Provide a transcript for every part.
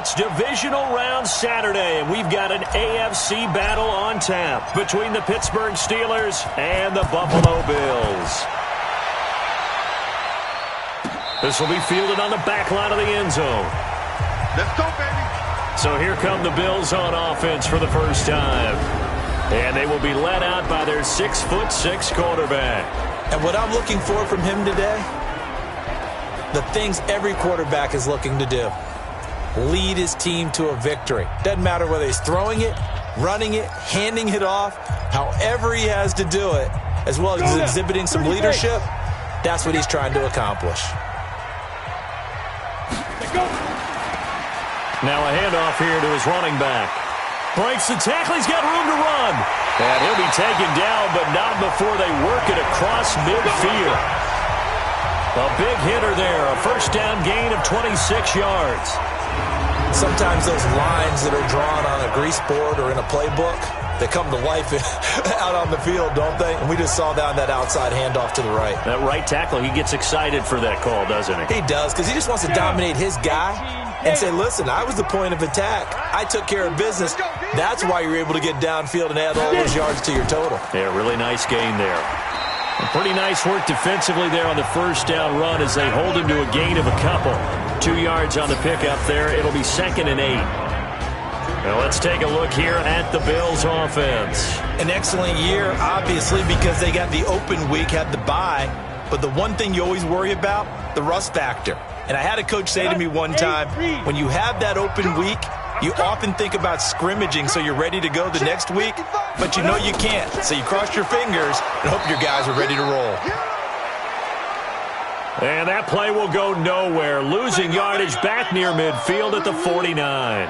It's Divisional Round Saturday, and we've got an AFC battle on tap between the Pittsburgh Steelers and the Buffalo Bills. This will be fielded on the back line of the end zone. Let's go, baby. So here come the Bills on offense for the first time. And they will be led out by their 6'6" quarterback. And what I'm looking for from him today, the things every quarterback is looking to do. Lead his team to a victory. Doesn't matter whether he's throwing it, running it, handing it off, however he has to do it, as well as exhibiting some leadership, that's what he's trying to accomplish. Now a handoff here to his running back. Breaks the tackle. He's got room to run. And he'll be taken down, but not before they work it across midfield. A big hitter there. A first down gain of 26 yards. Sometimes those lines that are drawn on a grease board or in a playbook, they come to life out on the field, don't they? And we just saw that outside handoff to the right. That right tackle, he gets excited for that call, doesn't he? He does, because he just wants to dominate his guy and say, listen, I was the point of attack. I took care of business. That's why you're able to get downfield and add all those yards to your total. Yeah, really nice gain there. And pretty nice work defensively there on the first down run as they hold him to a gain of a couple. 2 yards on the pickup there. It'll be 2nd and 8. Now let's take a look here at the Bills offense. An excellent year, obviously, because they got the open week, had the bye. But the one thing you always worry about, the rust factor. And I had a coach say to me one time, when you have that open week, you often think about scrimmaging so you're ready to go the next week, but you know you can't. So you cross your fingers and hope your guys are ready to roll. And that play will go nowhere, losing yardage back near midfield at the 49.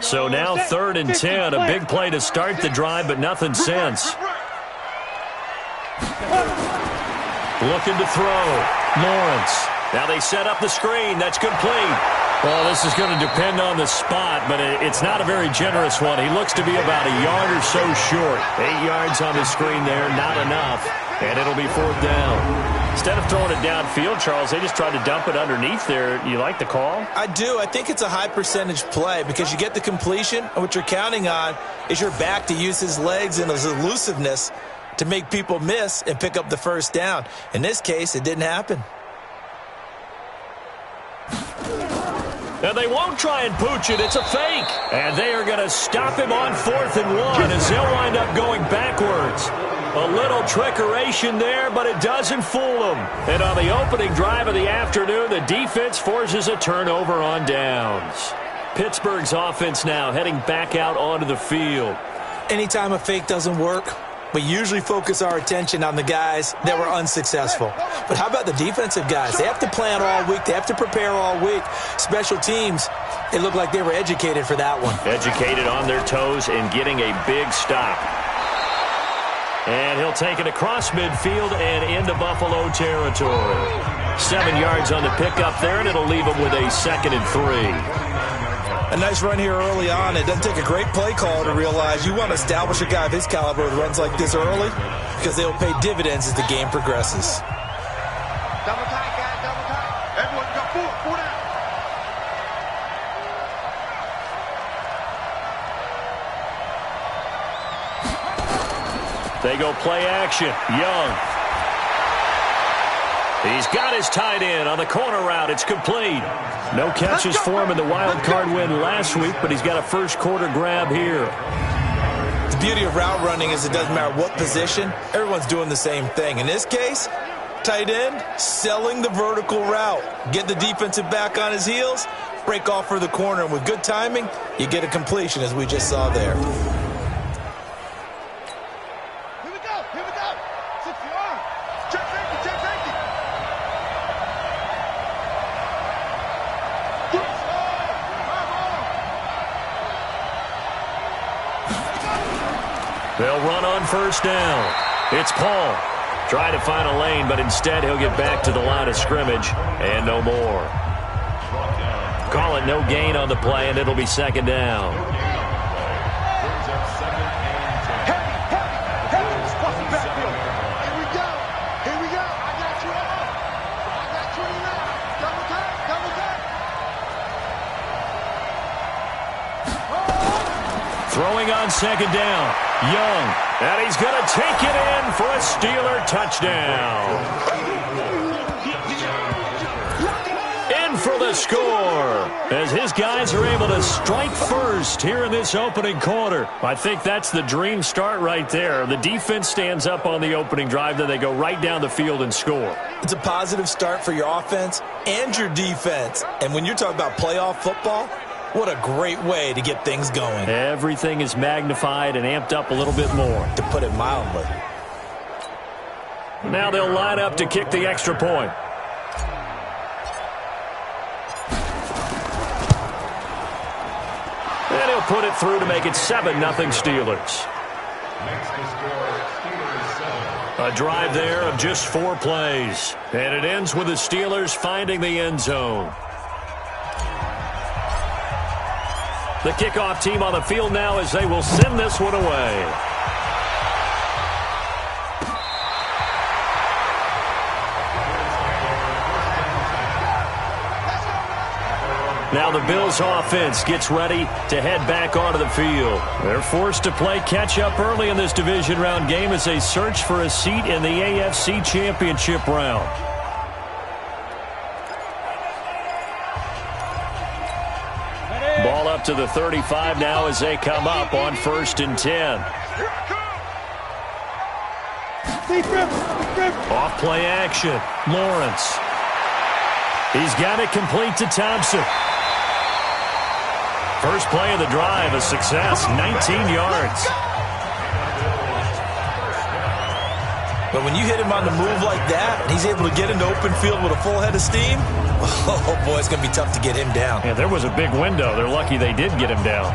So now 3rd and 10, a big play to start the drive, but nothing since. Looking to throw. Lawrence. Now they set up the screen. That's complete. Well, this is going to depend on the spot, but it's not a very generous one. He looks to be about a yard or so short. 8 yards on the screen there, not enough. And it'll be 4th down. Instead of throwing it downfield, Charles, they just tried to dump it underneath there. You like the call? I do. I think it's a high percentage play because you get the completion, and what you're counting on is your back to use his legs and his elusiveness to make people miss and pick up the first down. In this case, it didn't happen. And they won't try and pooch it. It's a fake. And they are going to stop him on 4th and 1 as they'll wind up going backwards. A little trickeration there, but it doesn't fool them. And on the opening drive of the afternoon, the defense forces a turnover on downs. Pittsburgh's offense now heading back out onto the field. Anytime a fake doesn't work, we usually focus our attention on the guys that were unsuccessful. But how about the defensive guys? They have to plan all week. They have to prepare all week. Special teams, it looked like they were educated for that one. Educated on their toes and getting a big stop. And he'll take it across midfield and into Buffalo territory. 7 yards on the pickup there, and it'll leave him with a 2nd and 3. A nice run here early on. It doesn't take a great play call to realize you want to establish a guy of his caliber with runs like this early because they will pay dividends as the game progresses. Double tight, guys, double tight. Everyone got four down. They go play action. Young. He's got his tight end on the corner route. It's complete. No catches for him in the wild card win last week, but he's got a first quarter grab here. The beauty of route running is it doesn't matter what position. Everyone's doing the same thing. In this case, tight end selling the vertical route. Get the defensive back on his heels, break off for the corner, and with good timing, you get a completion as we just saw there. They'll run on first down. It's Paul. Try to find a lane, but instead he'll get back to the line of scrimmage and no more. Call it and no gain on the play, and it'll be second down. Throwing on second down, Young, and he's going to take it in for a Steeler touchdown. In for the score, as his guys are able to strike first here in this opening quarter. I think that's the dream start right there. The defense stands up on the opening drive, then they go right down the field and score. It's a positive start for your offense and your defense. And when you're talking about playoff football, what a great way to get things going. Everything is magnified and amped up a little bit more, to put it mildly. Now they'll line up to kick the extra point. And he'll put it through to make it 7-0 Steelers. A drive there of just 4 plays. And it ends with the Steelers finding the end zone. The kickoff team on the field now as they will send this one away. Now the Bills offense gets ready to head back onto the field. They're forced to play catch-up early in this division round game as they search for a seat in the AFC Championship round. Ball up to the 35 now as they come up on 1st and 10. Off play action. Lawrence. He's got it complete to Thompson. First play of the drive, a success, 19 yards. But when you hit him on the move like that, and he's able to get into open field with a full head of steam, oh boy, it's going to be tough to get him down. Yeah, there was a big window. They're lucky they did get him down.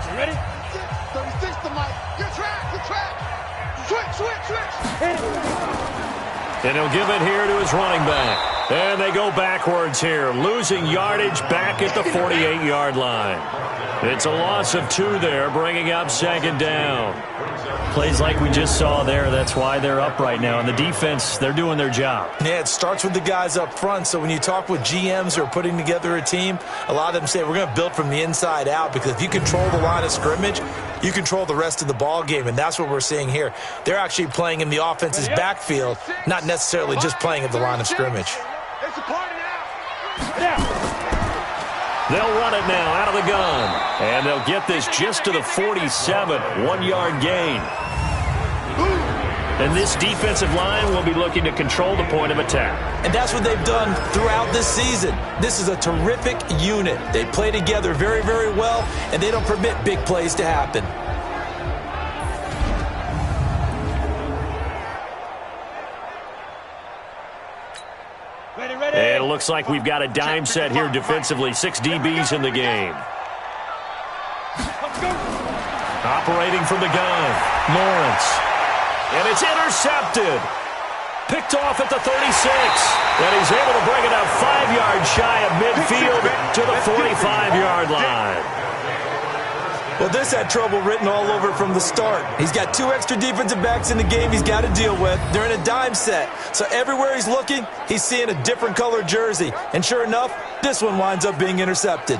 You ready? 36 to Mike. Good track. Switch. And he'll give it here to his running back. And they go backwards here, losing yardage back at the 48-yard line. It's a loss of 2 there, bringing up second down. Plays like we just saw there, that's why they're up right now. And the defense, they're doing their job. Yeah, it starts with the guys up front. So when you talk with GMs who are putting together a team, a lot of them say we're going to build from the inside out, because if you control the line of scrimmage, you control the rest of the ball game, and that's what we're seeing here. They're actually playing in the offense's backfield, not necessarily just playing at the line of scrimmage. It's a party now. They'll run it now out of the gun. And they'll get this just to the 47, 1-yard gain. And this defensive line will be looking to control the point of attack. And that's what they've done throughout this season. This is a terrific unit. They play together very, very well, and they don't permit big plays to happen. And it looks like we've got a dime set here defensively. 6 DBs in the game. Operating from the gun, Lawrence. And it's intercepted. Picked off at the 36. And he's able to bring it up 5 yards shy of midfield to the 45-yard line. Well, this had trouble written all over from the start. He's got 2 extra defensive backs in the game he's got to deal with. They're in a dime set. So everywhere he's looking, he's seeing a different color jersey. And sure enough, this one winds up being intercepted.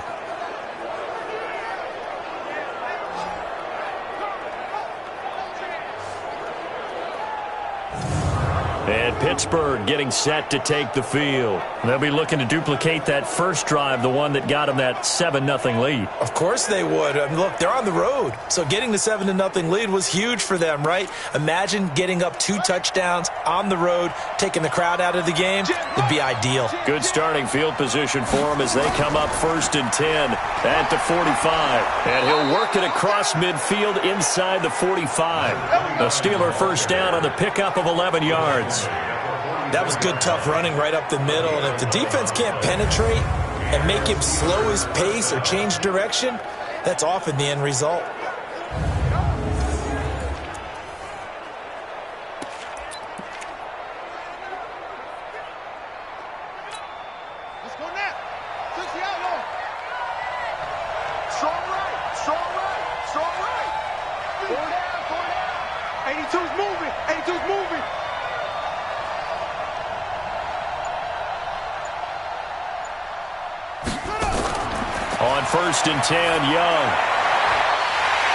And Pittsburgh getting set to take the field. They'll be looking to duplicate that first drive, the one that got them that 7-0 lead. Of course they would. I mean, look, they're on the road. So getting the 7-0 lead was huge for them, right? Imagine getting up 2 touchdowns on the road, taking the crowd out of the game. It'd be ideal. Good starting field position for them as they come up 1st and 10 at the 45. And he'll work it across midfield inside the 45. A Steeler first down on the pickup of 11 yards. That was good, tough running right up the middle. And if the defense can't penetrate, and make him slow his pace or change direction, that's often the end result. On 1st and 10, Young.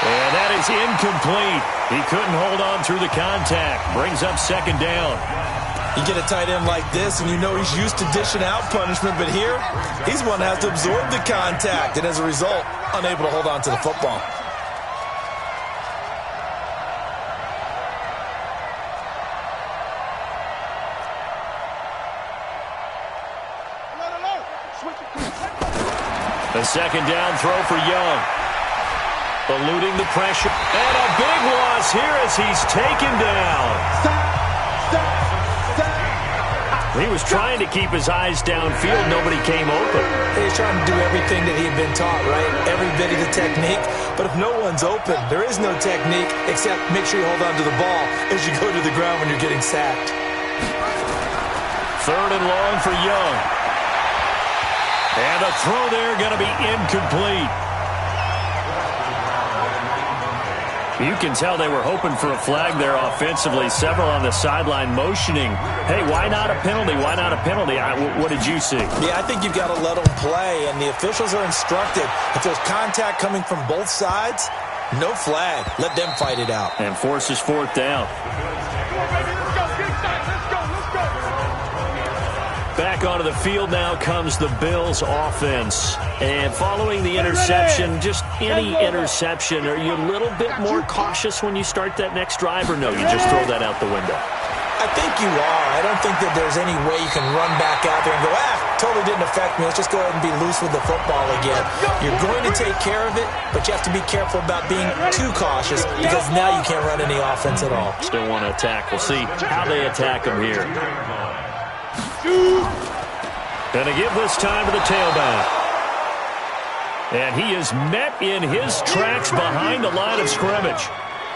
And that is incomplete. He couldn't hold on through the contact. Brings up 2nd down. You get a tight end like this, and you know he's used to dishing out punishment, but here, he's one that has to absorb the contact, and as a result, unable to hold on to the football. The 2nd down throw for Young. Eluding the pressure. And a big loss here as he's taken down. He was trying to keep his eyes downfield. Nobody came open. He's trying to do everything that he had been taught, right? Every bit of the technique. But if no one's open, there is no technique except make sure you hold on to the ball as you go to the ground when you're getting sacked. 3rd and long for Young. And the throw there going to be incomplete. You can tell they were hoping for a flag there offensively. Several on the sideline motioning, hey, why not a penalty? Why not a penalty? What did you see? Yeah, I think you've got to let them play, and the officials are instructed. If there's contact coming from both sides, no flag. Let them fight it out. And forces 4th down. Back onto the field now comes the Bills offense. And following the interception, just any interception, are you a little bit more cautious when you start that next drive, or no, you just throw that out the window? I think you are. I don't think that there's any way you can run back out there and go, totally didn't affect me. Let's just go ahead and be loose with the football again. You're going to take care of it, but you have to be careful about being too cautious because now you can't run any offense at all. Still want to attack. We'll see how they attack him here. And to give this time to the tailback. And he is met in his tracks behind the line of scrimmage.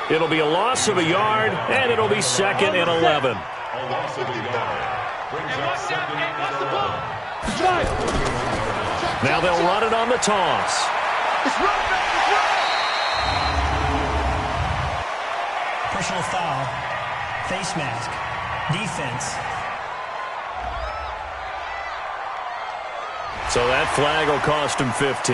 It'll be a loss of a yard, and it'll be 2nd and 11. Now they'll run it on the toss. Personal foul, face mask, defense. So that flag will cost him 15.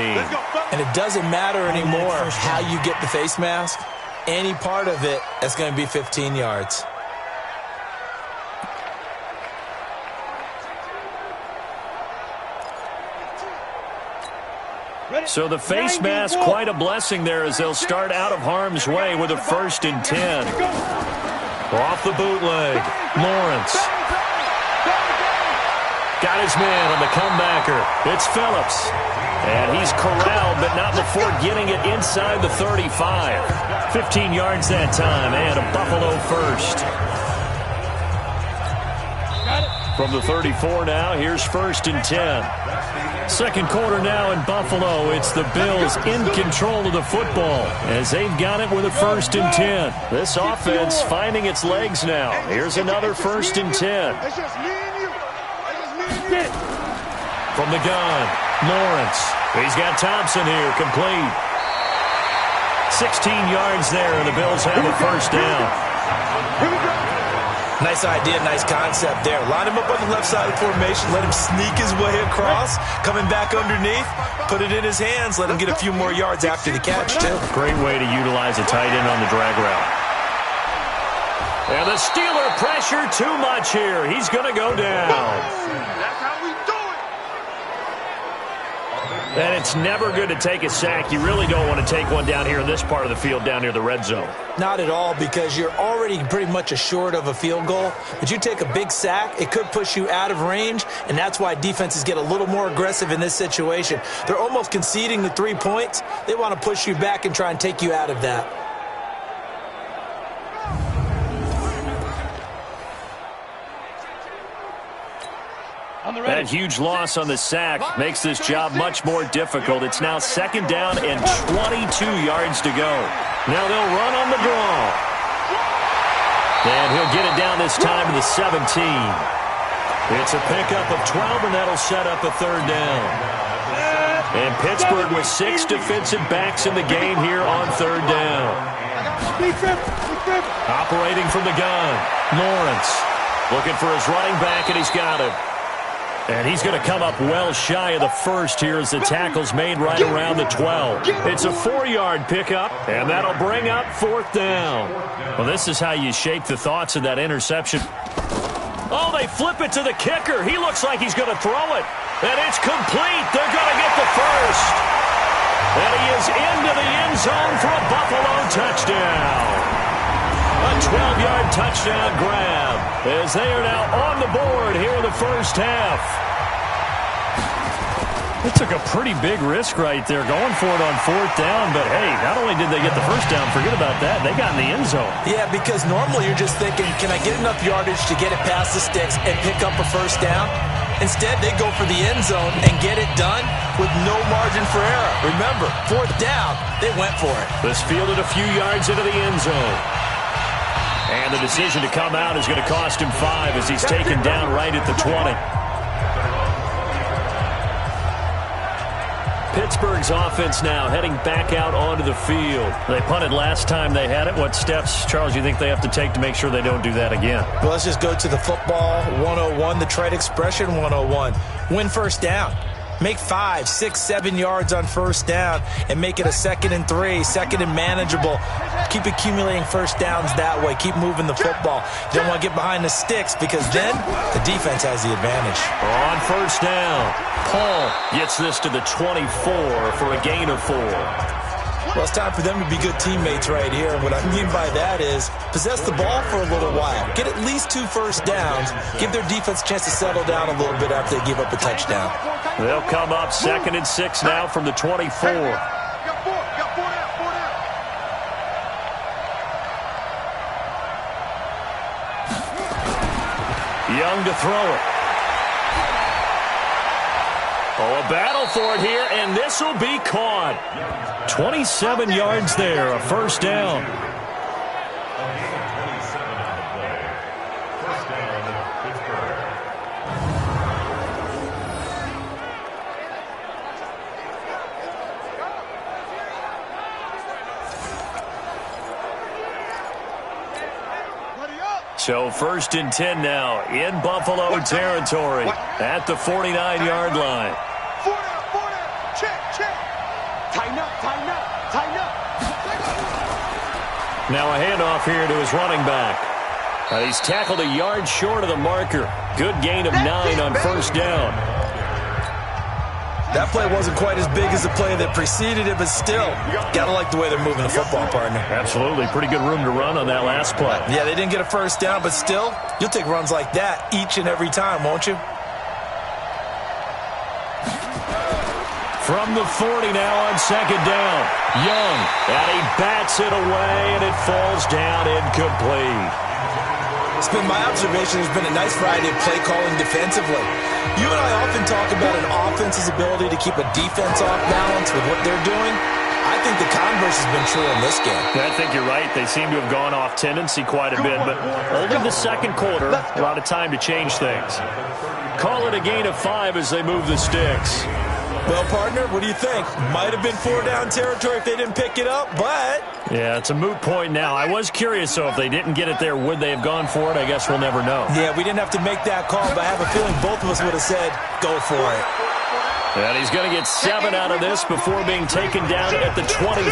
And it doesn't matter anymore how you get the face mask. Any part of it, that's going to be 15 yards. So the face mask, quite a blessing there as they'll start out of harm's way with a 1st and 10. Off the bootleg, Lawrence. Got his man on the comebacker. It's Phillips. And he's corralled, but not before getting it inside the 35. 15 yards that time, and a Buffalo first. From the 34 now, here's 1st and 10. Second quarter now in Buffalo. It's the Bills in control of the football as they've got it with a 1st and 10. This offense finding its legs now. Here's another 1st and 10. From the gun, Lawrence. He's got Thompson here, complete. 16 yards there, and the Bills have a 1st down. Nice idea, nice concept there. Line him up on the left side of the formation, let him sneak his way across, coming back underneath, put it in his hands, let him get a few more yards after the catch, too. Great way to utilize a tight end on the drag route. And the Steeler pressure too much here. He's going to go down. And it's never good to take a sack. You really don't want to take one down here in this part of the field, down near the red zone. Not at all, because you're already pretty much assured of a field goal. But you take a big sack, it could push you out of range, and that's why defenses get a little more aggressive in this situation. They're almost conceding the 3 points. They want to push you back and try and take you out of that. That huge loss on the sack makes this job much more difficult. It's now 2nd down and 22 yards to go. Now they'll run on the draw. And he'll get it down this time to the 17. It's a pickup of 12, and that'll set up a 3rd down. And Pittsburgh with 6 defensive backs in the game here on 3rd down. Operating from the gun, Lawrence looking for his running back, and he's got him. And he's going to come up well shy of the first here as the tackle's made right around the 12. It's a 4-yard pickup, and that'll bring up 4th down. Well, this is how you shake the thoughts of that interception. Oh, they flip it to the kicker. He looks like he's going to throw it. And it's complete. They're going to get the first. And he is into the end zone for a Buffalo touchdown. A 12-yard touchdown grab as they are now on the board here in the first half. They took a pretty big risk right there going for it on 4th down, but hey, not only did they get the first down, forget about that, they got in the end zone. Yeah, because normally you're just thinking, can I get enough yardage to get it past the sticks and pick up a first down? Instead, they go for the end zone and get it done with no margin for error. Remember, 4th down, they went for it. This fielded a few yards into the end zone. And the decision to come out is going to cost him 5 as he's taken down right at the 20. Pittsburgh's offense now heading back out onto the field. They punted last time they had it. What steps, Charles, you think they have to take to make sure they don't do that again? Well, let's just go to the football 101, the trade expression 101. Win first down. Make 5, 6, 7 yards on first down and make it a 2nd and 3, 2nd and manageable. Keep accumulating first downs that way. Keep moving the football. You don't want to get behind the sticks because then the defense has the advantage. On first down, Paul gets this to the 24 for a gain of 4. Well, it's time for them to be good teammates right here. And what I mean by that is possess the ball for a little while. Get at least 2 first downs. Give their defense a chance to settle down a little bit after they give up a touchdown. They'll come up 2nd and 6 now from the 24. Young to throw it. Oh, a battle for it here, and this will be caught. 27 yards there, a first down. So 1st and 10 now in Buffalo territory at the 49-yard line. Check. Tighten up. Now a handoff here to his running back. He's tackled a yard short of the marker. Good gain of 9 on first down. That play wasn't quite as big as the play that preceded it, but still, gotta like the way they're moving the football, partner. Absolutely. Pretty good room to run on that last play. Yeah, they didn't get a first down, but still, you'll take runs like that each and every time, won't you? From the 40 now on 2nd down. Young, and he bats it away, and it falls down incomplete. It's been my observation there's been a nice variety of play calling defensively. You and I often talk about an offense's ability to keep a defense off balance with what they're doing. I think the converse has been true in this game. I think you're right. They seem to have gone off tendency quite a bit, but only the 2nd quarter, a lot of time to change things. Call it a gain of 5 as they move the sticks. Well, partner, what do you think? Might have been 4-down territory if they didn't pick it up, but... Yeah, it's a moot point now. I was curious, so if they didn't get it there, would they have gone for it? I guess we'll never know. Yeah, we didn't have to make that call, but I have a feeling both of us would have said, go for it. And he's going to get 7 out of this before being taken down at the 27.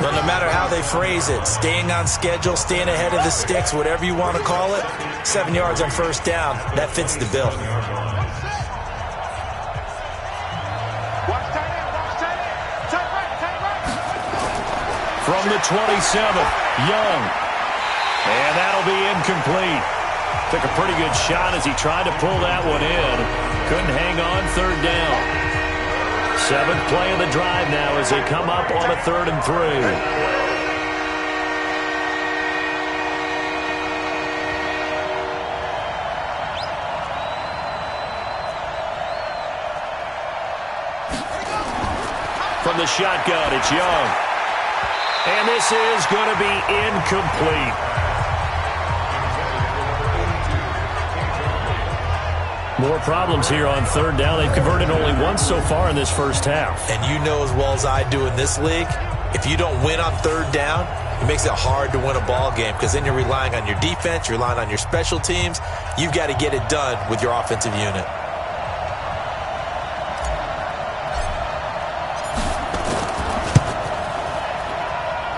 Well, no matter how they phrase it, staying on schedule, staying ahead of the sticks, whatever you want to call it, 7 yards on first down, that fits the bill. From the 27, Young. And that'll be incomplete. Took a pretty good shot as he tried to pull that one in. Couldn't hang on 3rd down. 7th play of the drive now as they come up on a 3rd and 3. from the shotgun. It's Young. And this is going to be incomplete. More problems here on third down. They've converted only once so far in this first half. And you know as well as I do in this league, if you don't win on third down, it makes it hard to win a ball game because then you're relying on your defense, you're relying on your special teams. You've got to get it done with your offensive unit.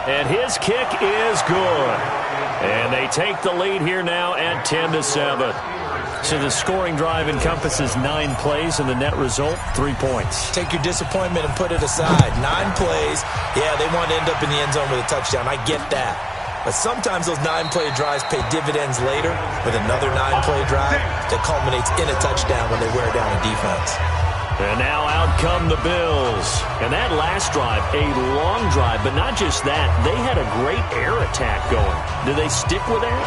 And his kick is good. And they take the lead here now at 10-7. So the scoring drive encompasses 9 plays, and the net result, 3 points. Take your disappointment and put it aside. 9 plays. Yeah, they want to end up in the end zone with a touchdown. I get that. But sometimes those 9-play drives pay dividends later with another 9-play drive that culminates in a touchdown when they wear down a defense. And now out come the Bills. And that last drive, a long drive, but not just that. They had a great air attack going. Do they stick with that?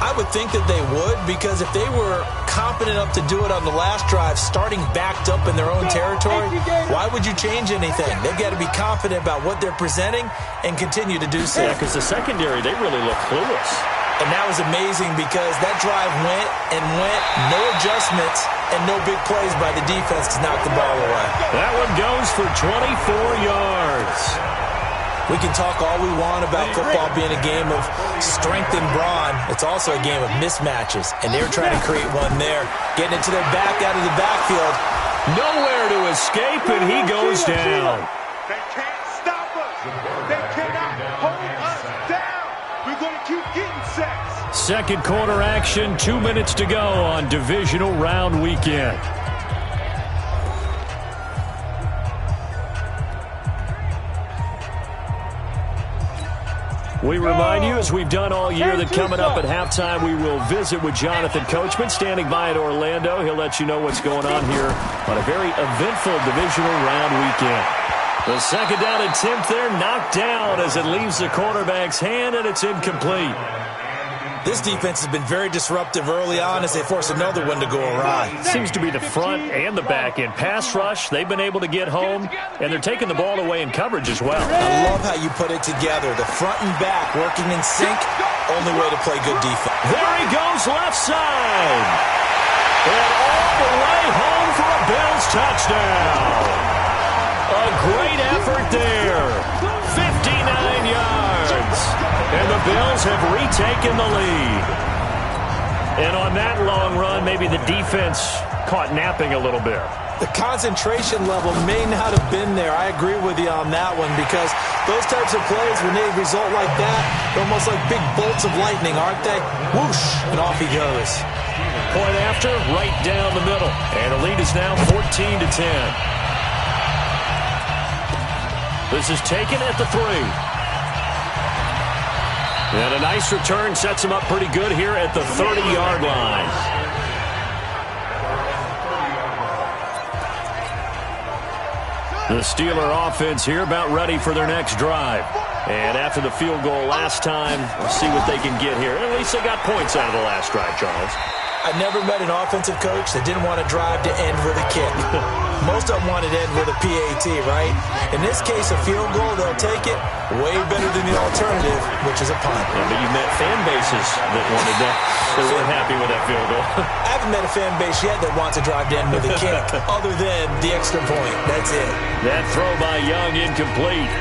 I would think that they would, because if they were competent enough to do it on the last drive, starting backed up in their own territory, why would you change anything? They've got to be confident about what they're presenting and continue to do so. Yeah, because the secondary, they really look clueless. And that was amazing because that drive went and went, no adjustments, and no big plays by the defense to knock the ball away. That one goes for 24 yards. We can talk all we want about football being a game of strength and brawn. It's also a game of mismatches, and they're trying to create one there. Getting it to their back out of the backfield. Nowhere to escape, and he goes down. They can't stop us. They cannot hold us down. We're going to keep getting sacks. Second quarter action, 2 minutes to go on Divisional Round Weekend. We remind you, as we've done all year, that coming up at halftime, we will visit with Jonathan Coachman, standing by in Orlando. He'll let you know what's going on here on a very eventful divisional round weekend. The second down attempt there knocked down as it leaves the quarterback's hand, and it's incomplete. This defense has been very disruptive early on as they force another one to go awry. Seems to be the front and the back end. Pass rush, they've been able to get home, and they're taking the ball away in coverage as well. I love how you put it together. The front and back working in sync, only way to play good defense. There he goes left side. And all the way home for a Bills touchdown. A great effort there. 59 yards. And the Bills have retaken the lead. And on that long run, maybe the defense caught napping a little bit. The concentration level may not have been there. I agree with you on that one because those types of plays, when they result like that, they're almost like big bolts of lightning, aren't they? Whoosh, and off he goes. Point after, right down the middle. And the lead is now 14-10. This is taken at the 3. And a nice return sets him up pretty good here at the 30-yard line. The Steeler offense here about ready for their next drive. And after the field goal last time, we'll see what they can get here. At least they got points out of the last drive, Charles. I never met an offensive coach that didn't want to drive to end with a kick. Most of them wanted to end with a PAT, right? In this case, a field goal, they'll take it way better than the alternative, which is a punt. Yeah, but you met fan bases that wanted that. They weren't happy with that field goal. I haven't met a fan base yet that wants to drive to end with a kick, other than the extra point. That's it. That throw by Young incomplete.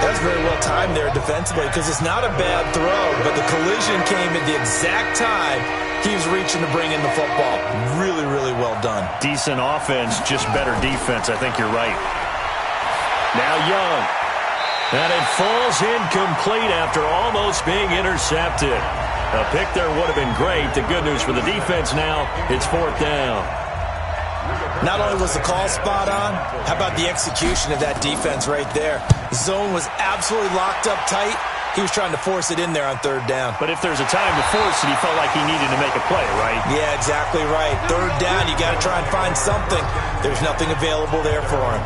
That was very well timed there defensively because it's not a bad throw, but the collision came at the exact time he was reaching to bring in the football. Really, really well done. Decent offense, just better defense. I think you're right. Now Young. And it falls incomplete after almost being intercepted. A pick there would have been great. The good news for the defense now, it's 4th down. Not only was the call spot on, how about the execution of that defense right there? The zone was absolutely locked up tight. He was trying to force it in there on 3rd down. But if there's a time to force it, he felt like he needed to make a play, right? Yeah, exactly right. 3rd down, you got to try and find something. There's nothing available there for him.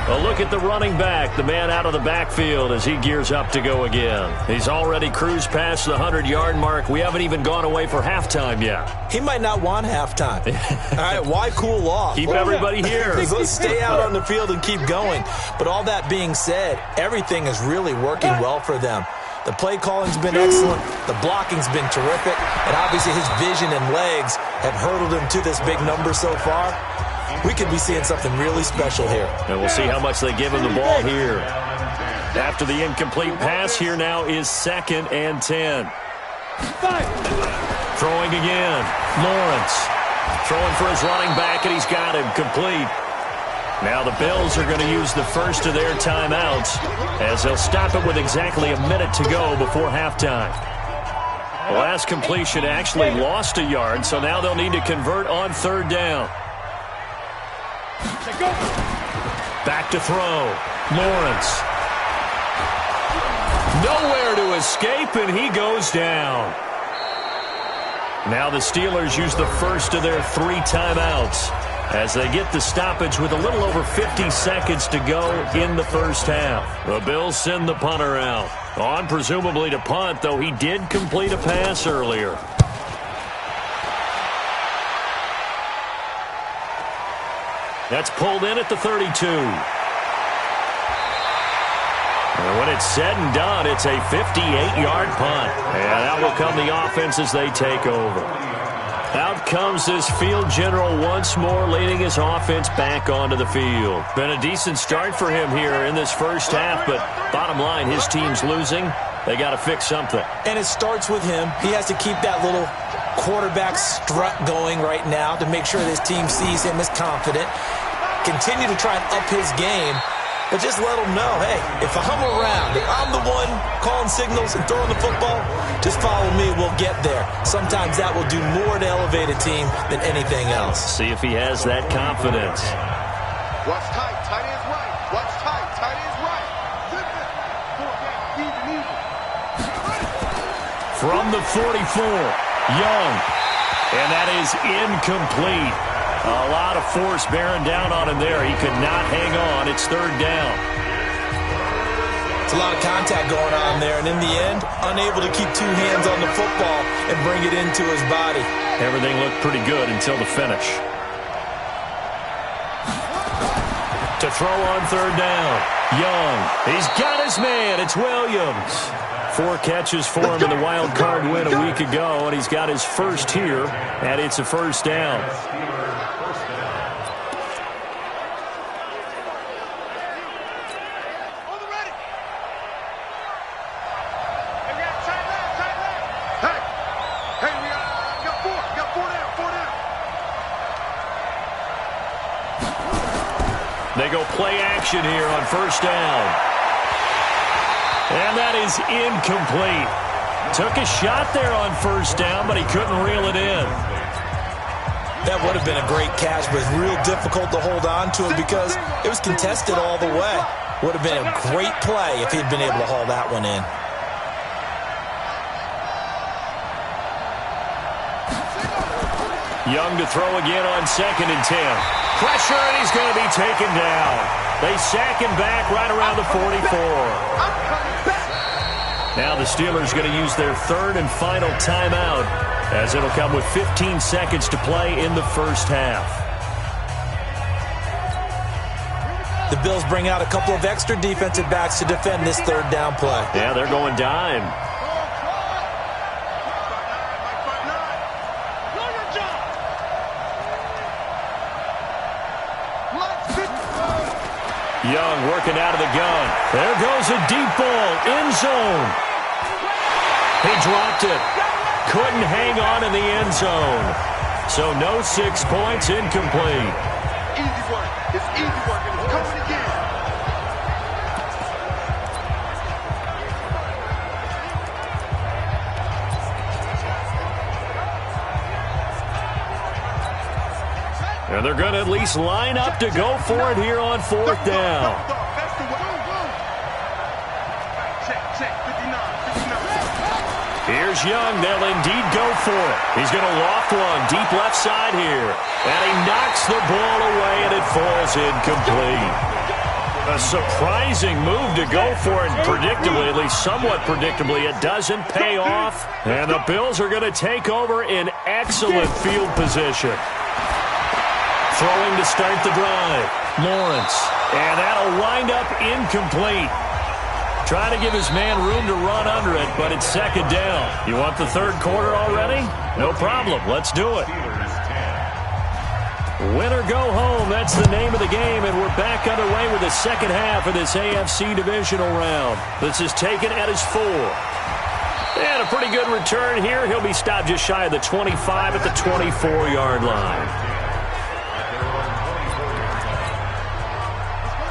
A look at the running back, the man out of the backfield as he gears up to go again. He's already cruised past the 100-yard mark. We haven't even gone away for halftime yet. He might not want halftime. All right, why cool off? Keep everybody here. Let's stay out on the field and keep going. But all that being said, everything is really working well for them. The play calling's been excellent. The blocking's been terrific. And obviously his vision and legs have hurdled him to this big number so far. We could be seeing something really special here. And we'll see how much they give him the ball here. After the incomplete pass, here now is 2nd and 10. Throwing again. Lawrence. Throwing for his running back, and he's got him complete. Now the Bills are going to use the first of their timeouts as they'll stop it with exactly a minute to go before halftime. The last completion actually lost a yard, so now they'll need to convert on 3rd down. Back to throw. Lawrence. Nowhere to escape, and he goes down. Now the Steelers use the first of their 3 timeouts as they get the stoppage with a little over 50 seconds to go in the first half. The Bills send the punter out. On presumably to punt, though he did complete a pass earlier. That's pulled in at the 32. And when it's said and done, it's a 58-yard punt. And out will come the offense as they take over. Out comes this field general once more, leading his offense back onto the field. Been a decent start for him here in this first half, but bottom line, his team's losing. They got to fix something. And it starts with him. He has to keep that little quarterback strut going right now to make sure his team sees him as confident. Continue to try and up his game, but just let him know, hey, if I'm around, if I'm the one calling signals and throwing the football, just follow me, we'll get there. Sometimes that will do more to elevate a team than anything else. See if he has that confidence. Watch tight, tight ends right. Watch tight, tight ends right. From the 44, Young, and that is incomplete. A lot of force bearing down on him there. He could not hang on. It's 3rd down. It's a lot of contact going on there, and in the end, unable to keep 2 hands on the football and bring it into his body. Everything looked pretty good until the finish. To throw on 3rd down. Young. He's got his man. It's Williams. 4 catches for him in the wild card win a week ago, and he's got his first here, and it's a 1st down. They go play action here on 1st down. And that is incomplete. Took a shot there on 1st down, but he couldn't reel it in. That would have been a great catch, but it's real difficult to hold on to him because it was contested all the way. Would have been a great play if he'd been able to haul that one in. Young to throw again on 2nd and 10. Pressure, and he's going to be taken down. They sack him back right around the 44. Now the Steelers going to use their 3rd and final timeout as it'll come with 15 seconds to play in the first half. The Bills bring out a couple of extra defensive backs to defend this 3rd down play. Yeah, they're going dime. Young working out of the gun. There goes a deep ball. End zone. He dropped it. Couldn't hang on in the end zone. So no 6 points, incomplete. Easy work. It's easy work, and it's coming again. And they're going to at least line up to go for it here on 4th down. Here's Young. They'll indeed go for it. He's going to loft one deep left side here. And he knocks the ball away, and it falls incomplete. A surprising move to go for it predictably, at least somewhat predictably. It doesn't pay off, and the Bills are going to take over in excellent field position. Throwing to start the drive. Lawrence. And that'll wind up incomplete. Trying to give his man room to run under it, but it's second down. You want the third quarter already? No problem. Let's do it. Win or go home, that's the name of the game, and we're back underway with the second half of this AFC Divisional round. This is taken at his 4. And a pretty good return here. He'll be stopped just shy of the 25 at the 24-yard line.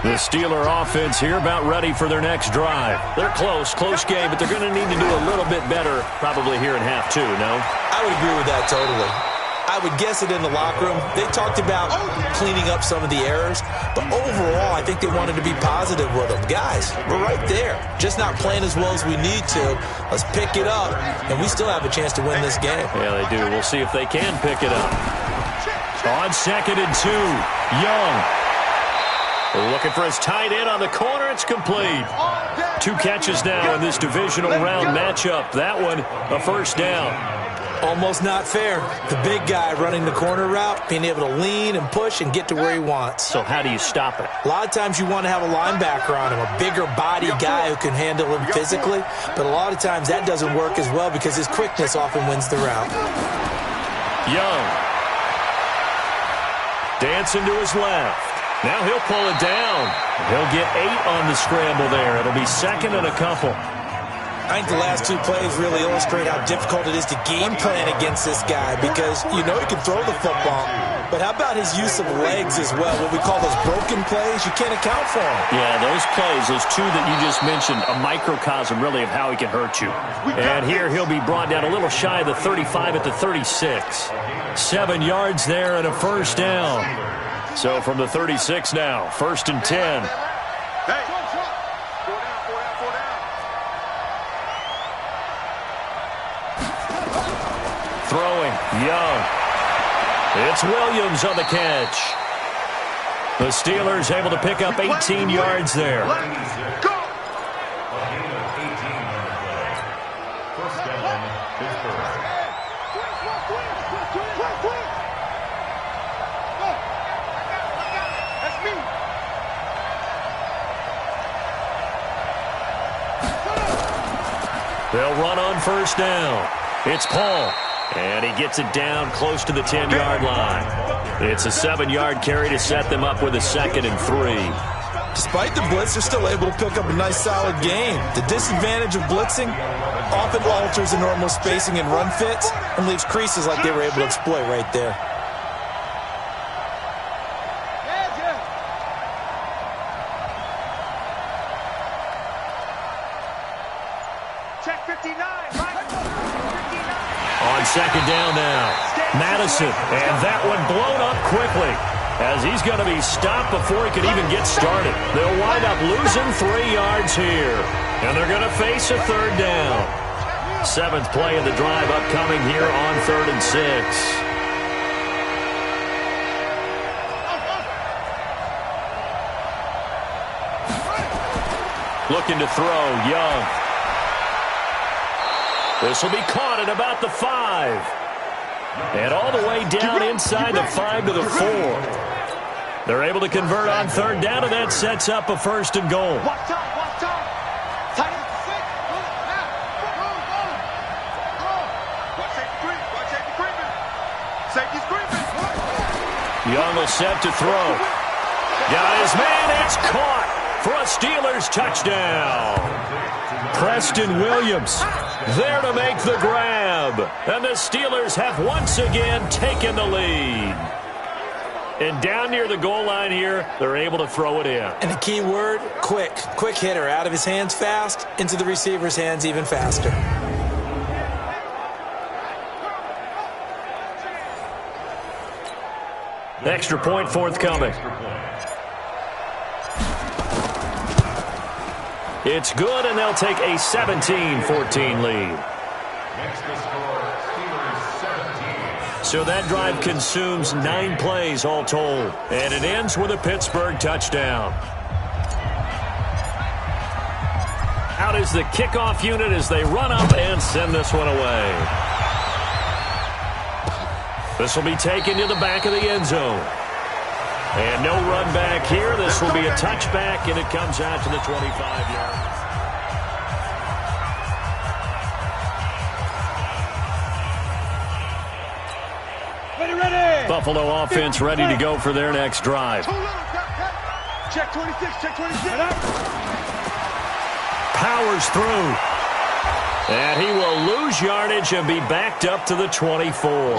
The Steeler offense here about ready for their next drive. They're close game, but they're going to need to do a little bit better probably here in half 2, no? I would agree with that totally. I would guess it in the locker room. They talked about cleaning up some of the errors, but overall, I think they wanted to be positive with them. Guys, we're right there. Just not playing as well as we need to. Let's pick it up, and we still have a chance to win this game. Yeah, they do. We'll see if they can pick it up. On 2nd and 2, Young. Looking for his tight end on the corner. It's complete. 2 catches now in this divisional round matchup. That one, a first down. Almost not fair. The big guy running the corner route, being able to lean and push and get to where he wants. So how do you stop it? A lot of times you want to have a linebacker on him, a bigger body guy who can handle him physically, but a lot of times that doesn't work as well because his quickness often wins the route. Young. Dancing to his left. Now he'll pull it down. He'll get 8 on the scramble there. It'll be second and a couple. I think the last 2 plays really illustrate how difficult it is to game plan against this guy because you know he can throw the football. But how about his use of legs as well? What we call those broken plays, you can't account for them. Yeah, those plays, those 2 that you just mentioned, a microcosm really of how he can hurt you. And here he'll be brought down a little shy of the 35 at the 36. 7 yards there and a first down. So from the 36 now, 1st and 10. Throwing, Young. It's Williams on the catch. The Steelers able to pick up 18 yards there. Go! First down, Pittsburgh. That's me. They'll run on first down. It's Paul. And he gets it down close to the 10-yard line. It's a 7-yard carry to set them up with a 2nd and 3. Despite the blitz, they're still able to pick up a nice, solid game. The disadvantage of blitzing often alters the normal spacing and run fits and leaves creases like they were able to exploit right there. Check 59. On 2nd down now, Madison, and that one blown up quickly as he's going to be stopped before he can even get started. They'll wind up losing 3 yards here, and they're going to face a 3rd down. 7th play of the drive upcoming here on 3rd and 6. Looking to throw, Young. This will be caught at about the 5. And all the way down inside the 5 to the 4. They're able to convert on 3rd down, and that sets up a 1st and goal. Watch out, watch out. Tight end. Watch safety creeping. Watch safety creeping. Safety's creeping. Young will set to throw. Got his man. It's caught for a Steelers touchdown. Preston Williams there to make the grab. And the Steelers have once again taken the lead. And down near the goal line here, they're able to throw it in. And the key word, quick. Quick hitter. Out of his hands fast, into the receiver's hands even faster. Extra point forthcoming. It's good, and they'll take a 17-14 lead. So that drive consumes 9 plays all told, and it ends with a Pittsburgh touchdown. Out is the kickoff unit as they run up and send this one away. This will be taken to the back of the end zone. And no run back here. This will be a touchback, and it comes out to the 25-yard. Buffalo offense ready to go for their next drive. Check 26, check 26. Powers through. And he will lose yardage and be backed up to the 24.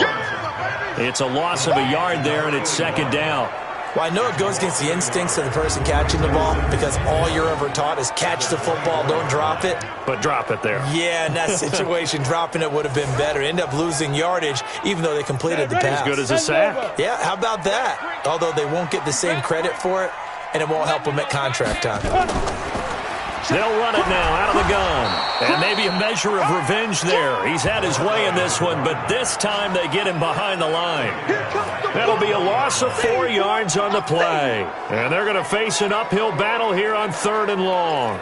It's a loss of a yard there, and it's second down. Well, I know it goes against the instincts of the person catching the ball because all you're ever taught is catch the football, don't drop it. But drop it there. Yeah, in that situation, dropping it would have been better. End up losing yardage, even though they completed the pass. As good as a sack. Yeah, how about that? Although they won't get the same credit for it, and it won't help them at contract time. They'll run it now out of the gun. And maybe a measure of revenge there. He's had his way in this one, but this time they get him behind the line. That'll be a loss of 4 yards on the play. And they're going to face an uphill battle here on 3rd and long.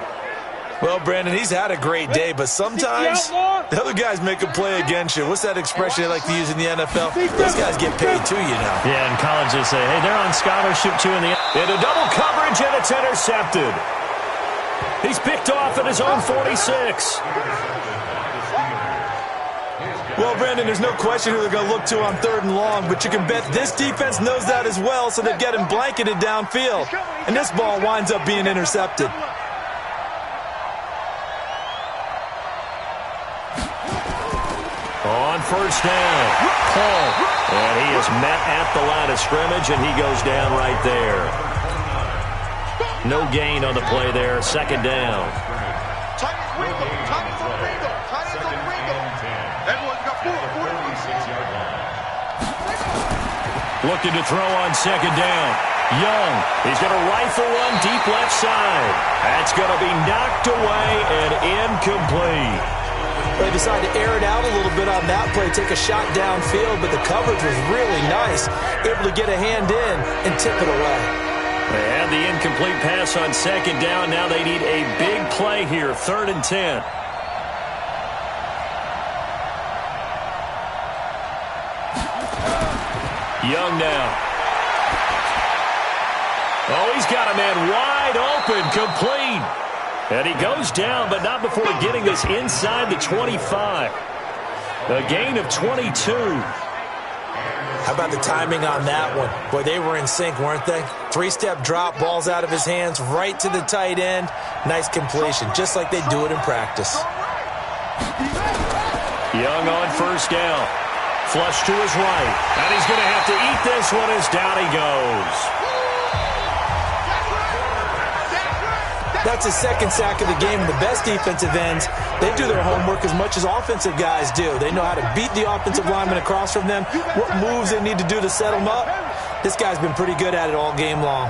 Well, Brandon, he's had a great day, but sometimes the other guys make a play against you. What's that expression they like to use in the NFL? Those guys get paid too, you know. Yeah, in college they say, hey, they're on scholarship too in the into double coverage, and it's intercepted. He's picked off at his own 46. Well, Brandon, there's no question who they're going to look to on 3rd and long, but you can bet this defense knows that as well, so they've got him blanketed downfield. And this ball winds up being intercepted. On 1st down, Paul. And he is met at the line of scrimmage, and he goes down right there. No gain on the play there. 2nd down. Looking to throw on 2nd down. Young. He's going to rifle one deep left side. That's going to be knocked away and incomplete. They decided to air it out a little bit on that play, take a shot downfield, but the coverage was really nice. Able to get a hand in and tip it away. They had the incomplete pass on 2nd down. Now they need a big play here, 3rd and 10. Young now. Oh, he's got a man wide open, complete. And he goes down, but not before getting this inside the 25. A gain of 22. How about the timing on that one? Boy, they were in sync, weren't they? 3-step drop, balls out of his hands, right to the tight end. Nice completion, just like they do it in practice. Young on 1st down. Flush to his right. And he's going to have to eat this one as down he goes. That's his 2nd sack of the game. And the best defensive ends, they do their homework as much as offensive guys do. They know how to beat the offensive lineman across from them, what moves they need to do to set them up. This guy's been pretty good at it all game long.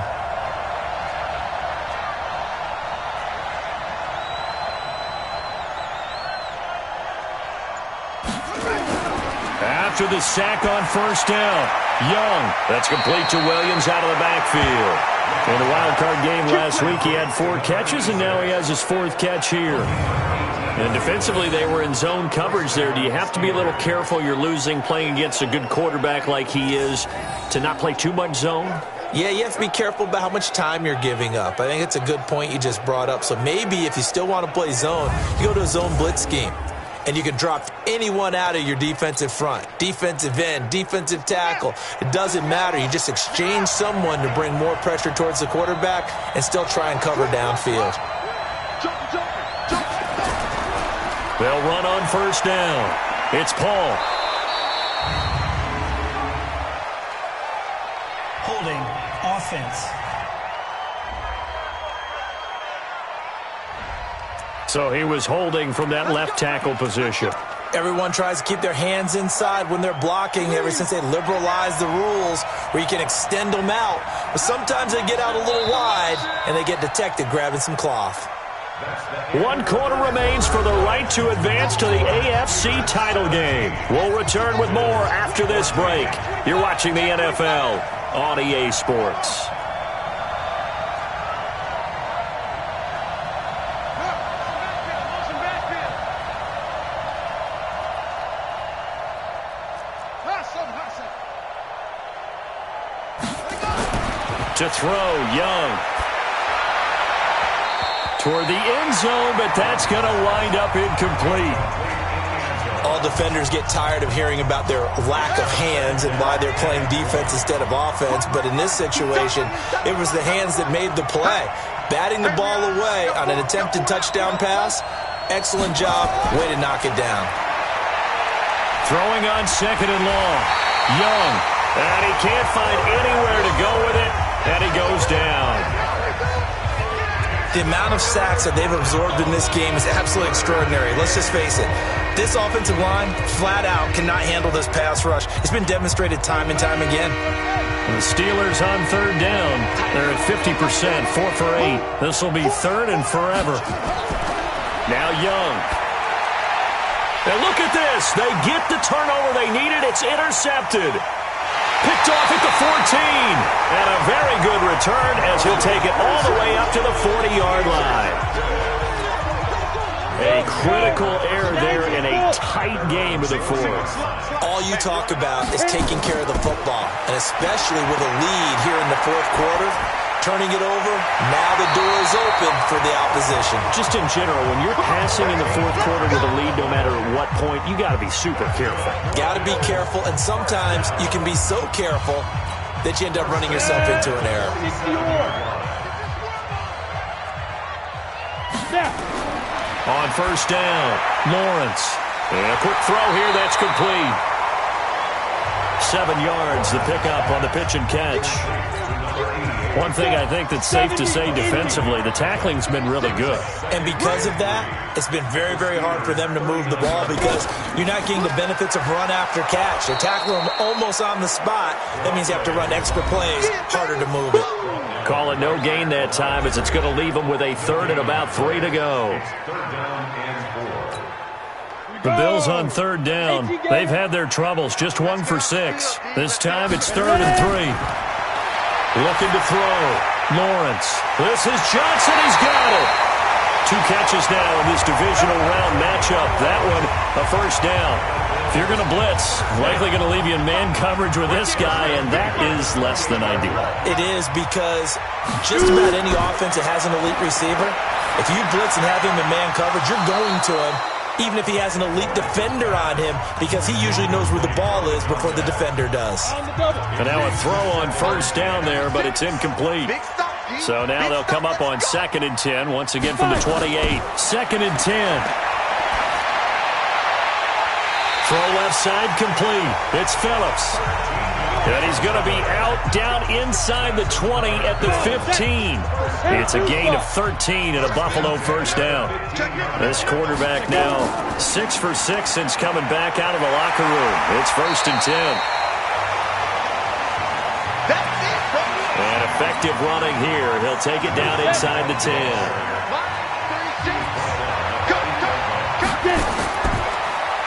After the sack on 1st down, Young. That's complete to Williams out of the backfield. In the wild card game last week, he had 4 catches, and now he has his 4th catch here. And defensively, they were in zone coverage there. Do you have to be a little careful? You're losing playing against a good quarterback like he is to not play too much zone? Yeah, you have to be careful about how much time you're giving up. I think it's a good point you just brought up. So maybe if you still want to play zone, you go to a zone blitz scheme. And you can drop anyone out of your defensive front, defensive end, defensive tackle. It doesn't matter. You just exchange someone to bring more pressure towards the quarterback and still try and cover downfield. They'll run on 1st down. It's Paul. Holding offense. So he was holding from that left tackle position. Everyone tries to keep their hands inside when they're blocking ever since they liberalized the rules where you can extend them out. But sometimes they get out a little wide and they get detected grabbing some cloth. 1 quarter remains for the right to advance to the AFC title game. We'll return with more after this break. You're watching the NFL on EA Sports. To throw, Young. Toward the end zone, but that's going to wind up incomplete. All defenders get tired of hearing about their lack of hands and why they're playing defense instead of offense. But in this situation, it was the hands that made the play. Batting the ball away on an attempted touchdown pass. Excellent job. Way to knock it down. Throwing on second and long. Young. And he can't find anywhere to go with it. And he goes down. The amount of sacks that they've absorbed in this game is absolutely extraordinary. Let's just face it. This offensive line, flat out, cannot handle this pass rush. It's been demonstrated time and time again. The Steelers on third down. They're at 50%, 4 for 8. This will be third and forever. Now Young. And look at this. They get the turnover they needed. It's intercepted. Picked off at the 14. And a very good return as he'll take it all the way up to the 40-yard line. A critical error there in a tight game of the fourth. All you talk about is taking care of the football, and especially with a lead here in the fourth quarter, turning it over, now the door is open for the opposition. Just in general, when you're passing in the fourth quarter with a lead, no matter at what point, you got to be super careful. Got to be careful, and sometimes you can be so careful that you end up running yourself into an error. On first down, Lawrence. And a quick throw here, that's complete. 7 yards, the pickup on the pitch and catch. One thing I think that's safe to say defensively, the tackling's been really good. And because of that, it's been very, very hard for them to move the ball because you're not getting the benefits of run after catch. They're tackling them almost on the spot. That means you have to run extra plays, harder to move it. Call it no gain that time as it's going to leave them with a third and about 3 to go. The Bills on third down. They've had their troubles, just 1 for 6. This time it's 3rd and 3. Looking to throw. Lawrence. This is Johnson. He's got it. 2 catches now in this divisional round matchup. That one, a first down. If you're going to blitz, likely going to leave you in man coverage with this guy, and that is less than ideal. It is because just about any offense that has an elite receiver, if you blitz and have him in man coverage, you're going to him, even if he has an elite defender on him, because he usually knows where the ball is before the defender does. And now a throw on first down there, but it's incomplete. So now they'll come up on 2nd and 10, once again from the 28. 2nd and 10. Throw left side complete. It's Phillips. And he's going to be out down inside the 20 at the 15. It's a gain of 13 and a Buffalo first down. This quarterback now 6 for 6 since coming back out of the locker room. It's 1st and 10. And effective running here. He'll take it down inside the 10.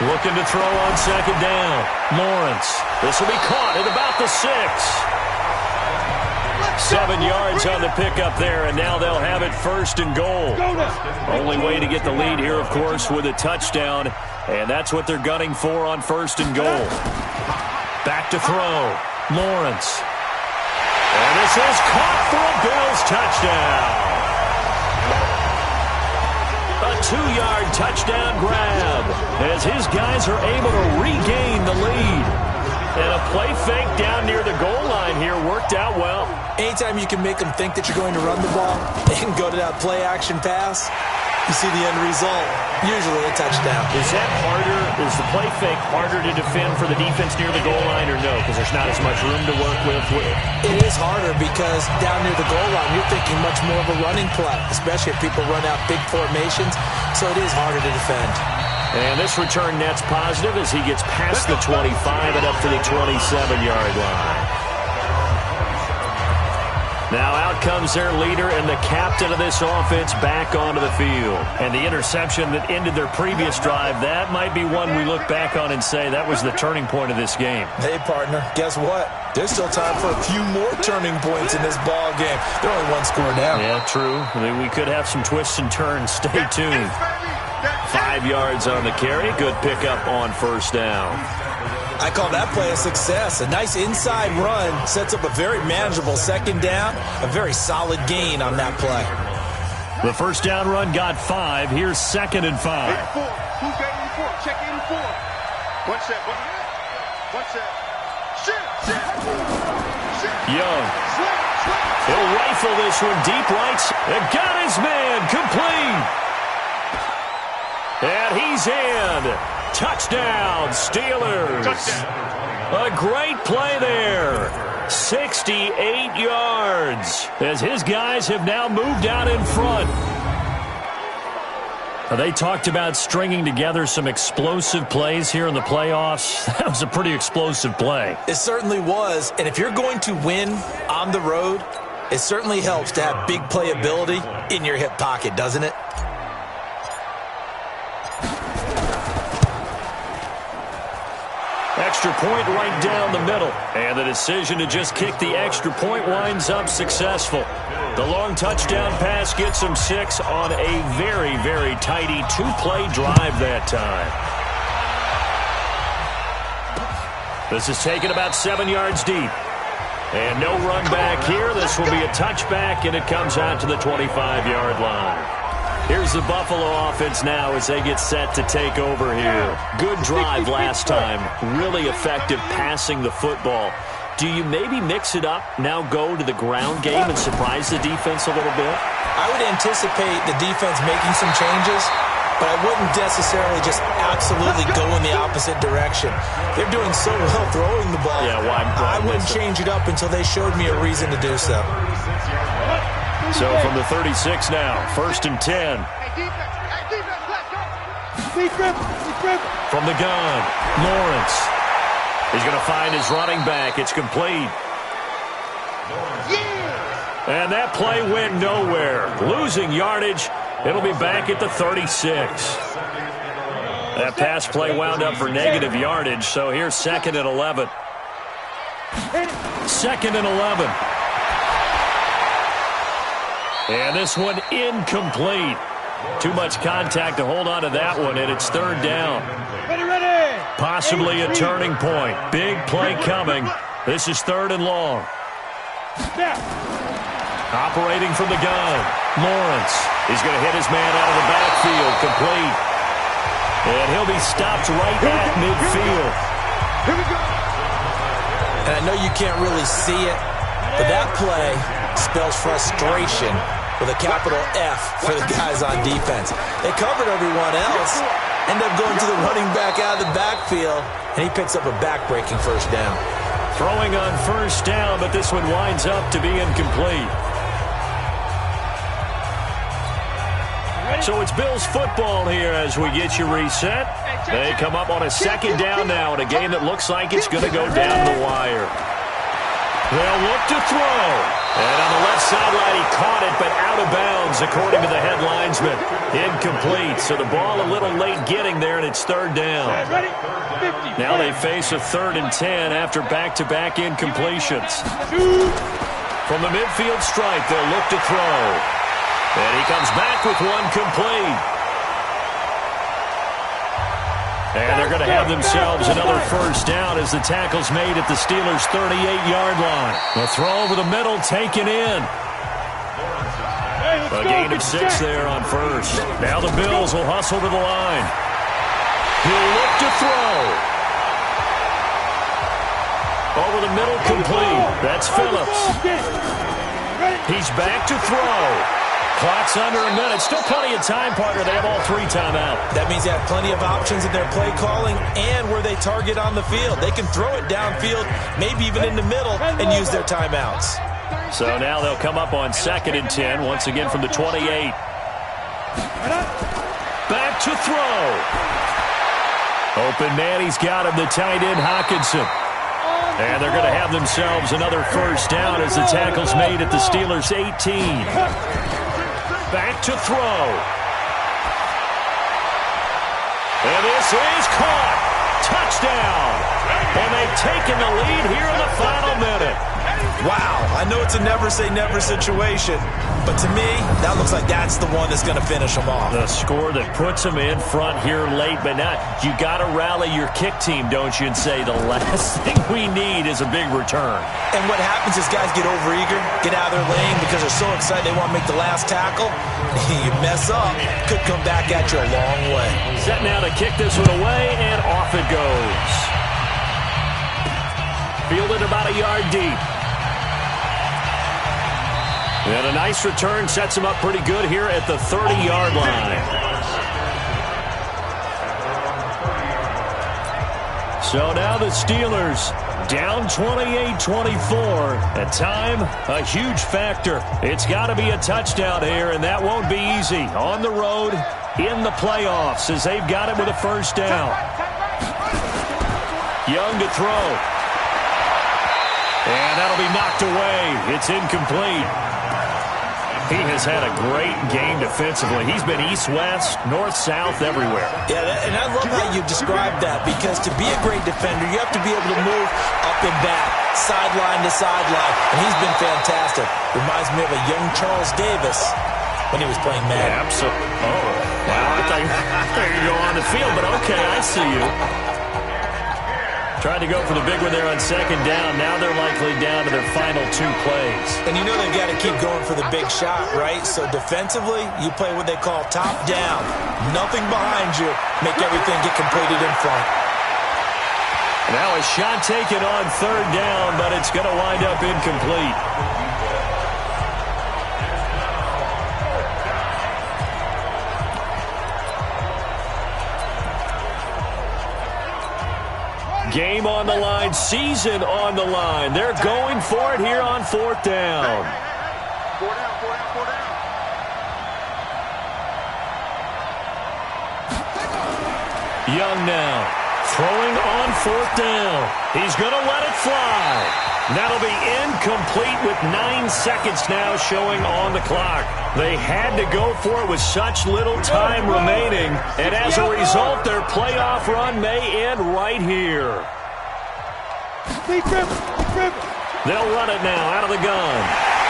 Looking to throw on 2nd down. Lawrence. This will be caught at about the 6. 7 yards on the pickup there, and now they'll have it 1st and goal. Only way to get the lead here, of course, with a touchdown, and that's what they're gunning for on 1st and goal. Back to throw. Lawrence. And this is caught for a Bills touchdown. A 2-yard touchdown grab as his guys are able to regain the lead. And a play fake down near the goal line here worked out well. Anytime you can make them think that you're going to run the ball and go to that play-action pass, you see the end result, usually a touchdown. Is that harder? Is the play fake harder to defend for the defense near the goal line or no? Because there's not as much room to work with. It is harder because down near the goal line, you're thinking much more of a running play, especially if people run out big formations, so it is harder to defend. And this return net's positive as he gets past the 25 and up to the 27-yard line. Now out comes their leader and the captain of this offense back onto the field. And the interception that ended their previous drive, that might be one we look back on and say that was the turning point of this game. Hey, partner, guess what? There's still time for a few more turning points in this ball game. They're only 1 score down. Yeah, true. We could have some twists and turns. Stay tuned. 5 yards on the carry. Good pickup on 1st down. I call that play a success. A nice inside run sets up a very manageable second down, a very solid gain on that play. The first down run got 5. Here's 2nd and 5. 84. Who's got 84? Check 84. One set. Young. He'll rifle this one deep right. And got his man. Complete. And he's in. Touchdown, Steelers. A great play there. 68 yards as his guys have now moved out in front. They talked about stringing together some explosive plays here in the playoffs. That was a pretty explosive play. It certainly was. And if you're going to win on the road, it certainly helps to have big playability in your hip pocket, doesn't it? Extra point right down the middle. And the decision to just kick the extra point winds up successful. The long touchdown pass gets him 6 on a very, very tidy 2-play drive that time. This is taken about 7 yards deep. And no run back here. This will be a touchback, and it comes out to the 25-yard line. Here's the Buffalo offense now as they get set to take over here. Good drive last time. Really effective passing the football. Do you maybe mix it up, now go to the ground game and surprise the defense a little bit? I would anticipate the defense making some changes, but I wouldn't necessarily just absolutely go in the opposite direction. They're doing so well throwing the ball. Yeah, why I wouldn't change it up until they showed me a reason to do so. So from the 36 now, 1st and 10. From the gun, Lawrence. He's going to find his running back. It's complete. And that play went nowhere. Losing yardage. It'll be back at the 36. That pass play wound up for negative yardage, so here's 2nd and 11. 2nd and 11. And this one incomplete. Too much contact to hold on to that one, and it's 3rd down. Possibly a turning point. Big play coming. This is 3rd and long. Operating from the gun, Lawrence. He's going to hit his man out of the backfield, complete. And he'll be stopped right at midfield. And I know you can't really see it, but that play spells frustration with a capital F for the guys on defense. They covered everyone else, end up going to the running back out of the backfield, and he picks up a back-breaking 1st down. Throwing on 1st down, but this one winds up to be incomplete. So it's Bills football here as we get you reset. They come up on a 2nd down now in a game that looks like it's going to go down the wire. They'll look to throw. And on the left sideline, he caught it, but out of bounds, according to the head linesman. Incomplete. So the ball a little late getting there, and it's 3rd down. Now they face a 3rd and 10 after back-to-back incompletions. From the midfield stripe, they'll look to throw. And he comes back with one complete. And they're going to have themselves another 1st down as the tackle's made at the Steelers' 38-yard line. The throw over the middle taken in. A gain of 6 there on 1st. Now the Bills will hustle to the line. He'll look to throw. Over the middle, complete. That's Phillips. He's back to throw. Clock's under a minute. Still plenty of time, partner. They have all 3 timeouts. That means they have plenty of options in their play calling and where they target on the field. They can throw it downfield, maybe even in the middle, and use their timeouts. So now they'll come up on 2nd and 10, once again from the 28. Back to throw. Open man, he's got him, the tight end, Hockenson. And they're going to have themselves another 1st down as the tackle's made at the Steelers' 18. Back to throw. And this is caught. Touchdown. And they've taken the lead here in the final minute. Wow, I know it's a never-say-never situation, but to me, that looks like that's the one that's going to finish them off. The score that puts them in front here late, but now you got to rally your kick team, don't you, and say the last thing we need is a big return. And what happens is guys get overeager, get out of their lane because they're so excited they want to make the last tackle. You mess up, could come back at you a long way. Set now to kick this one away, and off it goes. Fielded about a yard deep. And a nice return sets him up pretty good here at the 30-yard line. So now the Steelers down 28-24. At time, a huge factor. It's got to be a touchdown here, and that won't be easy. On the road, in the playoffs, as they've got it with a first down. Young to throw. And that'll be knocked away. It's incomplete. He has had a great game defensively. He's been east-west, north-south, everywhere. Yeah, and I love how you described that, because to be a great defender, you have to be able to move up and back, sideline to sideline, and he's been fantastic. Reminds me of a young Charles Davis when he was playing Madden. Yeah, absolutely. Oh, wow. I thought you go on the field, but okay, I see you. Tried to go for the big one there on second down. Now they're likely down to their final 2 plays. And you know they've got to keep going for the big shot, right? So defensively, you play what they call top down. Nothing behind you. Make everything get completed in front. Now a shot taken on third down, but it's going to wind up incomplete. Game on the line, season on the line. They're going for it here on 4th down. Young now, throwing on 4th down. He's going to let it fly. That'll be incomplete with 9 seconds now showing on the clock. They had to go for it with such little time remaining, and as a result, their playoff run may end right here. They'll run it now out of the gun.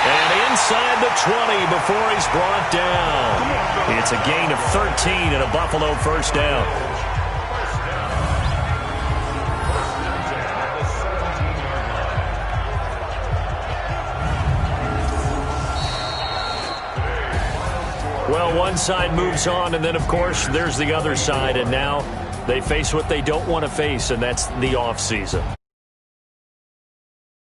And inside the 20 before he's brought down. It's a gain of 13 and a Buffalo first down. Well, one side moves on, and then, of course, there's the other side, and now they face what they don't want to face, and that's the offseason.